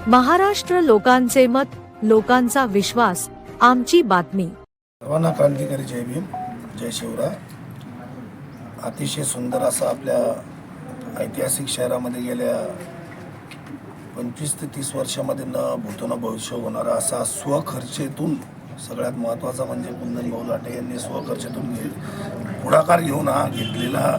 महाराष्ट्र लोकांचे मत, लोकांचा विश्वास, आमची बातमी। सर्वांना क्रांतिकारी जय भीम, जय शिवराय। अतिशय सुंदर असा आपल्या ऐतिहासिक शहरामध्ये गेल्या 25 ते 30 वर्षामध्ये न भूतो न भविष्य होणारा असा स्वखर्चेतून, सगळ्यात महत्त्वाचा म्हणजे कुंदन भाऊ लाटे यांनी स्वखर्चेतून पुढाकार घेऊन हा घेतलेला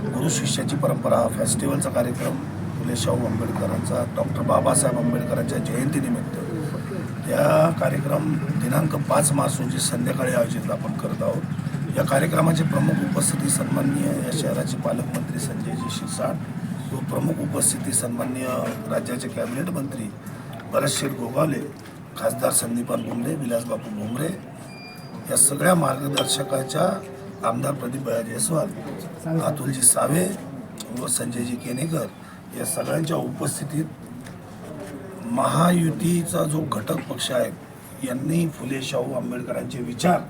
गुरु शिष्याची परंपरा, हा फेस्टिवलचा कार्यक्रम फुले शाहू आंबेडकरांचा, डॉक्टर बाबासाहेब आंबेडकरांच्या जयंतीनिमित्त या कार्यक्रम दिनांक 5 मार्च रोजी संध्याकाळी आयोजित आपण करत आहोत। या कार्यक्रमाचे प्रमुख उपस्थिती सन्माननीय या शहराचे पालकमंत्री संजयजी शिरसाट व प्रमुख उपस्थिती सन्माननीय राज्याचे कॅबिनेट मंत्री भरतशेठ गोगावले, खासदार संदीपान भुमरे, विलासबापू भुमरे, या सगळ्या मार्गदर्शकाच्या आमदार प्रदीप जयस्वाल, अतुलजी सावे व संजयजी केनेकर या सगळ्यांच्या उपस्थितीत महायुतीचा जो घटक पक्ष आहे यांनी फुले शाहू आंबेडकरांचे विचार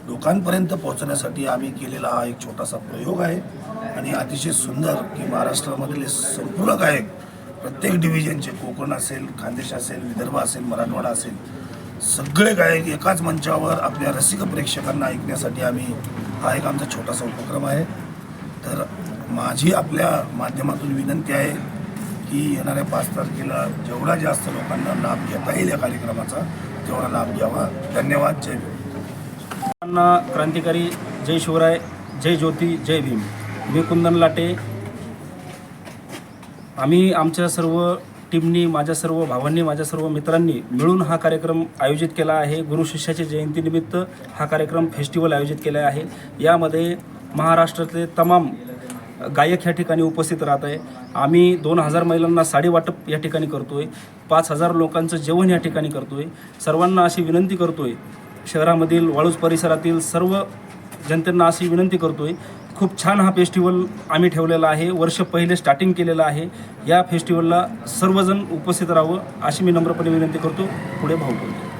लोकांपर्यंत पोहोचण्यासाठी आम्ही केलेला हा एक छोटासा प्रयोग आहे। आणि अतिशय सुंदर की महाराष्ट्रामधले संपूर्ण गायक प्रत्येक डिव्हिजनचे, कोकण असेल, खानदेश असेल, विदर्भ असेल, मराठवाडा असेल, सगळे गायक एकाच मंचावर आपल्या रसिक प्रेक्षकांना ऐकण्यासाठी आम्ही हा एक आमचा छोटासा उपक्रम आहे। तर माझी आपल्या माध्यमातून विनंती आहे की येणाऱ्या 5 तारखेला जेवढा जास्त लोकांना लाभ घेता येईल या कार्यक्रमाचा तेवढा लाभ घ्यावा। धन्यवाद। जय भीम। क्रांतिकारी जय शिवराय, जय ज्योती, जय भीम। मी कुंदन लाटे। आम्ही आमच्या सर्व टीमनी, माझ्या सर्व भावांनी, माझ्या सर्व मित्रांनी मिळून हा कार्यक्रम आयोजित केला आहे। गुरु शिष्याच्या जयंतीनिमित्त हा कार्यक्रम फेस्टिवल आयोजित केला आहे। यामध्ये महाराष्ट्रातले तमाम गायक या ठिकाणी उपस्थित राहत आहे। आम्ही 2000 महिलांना साडी वाटप या ठिकाणी करतोय, 5000 लोकांचं जेवण या ठिकाणी करतोय। सर्वांना अशी विनंती करतोय, शहरामधील वाळूज परिसरातील सर्व जनतेंना अशी विनंती करतोय, खूप छान हा फेस्टिवल आम्ही ठेवलेला आहे, वर्ष पहिले स्टार्टिंग केलेलं आहे। या फेस्टिवलला सर्वजण उपस्थित राहावं अशी मी नम्रपणे विनंती करतो। पुढे भाऊ बोलतो।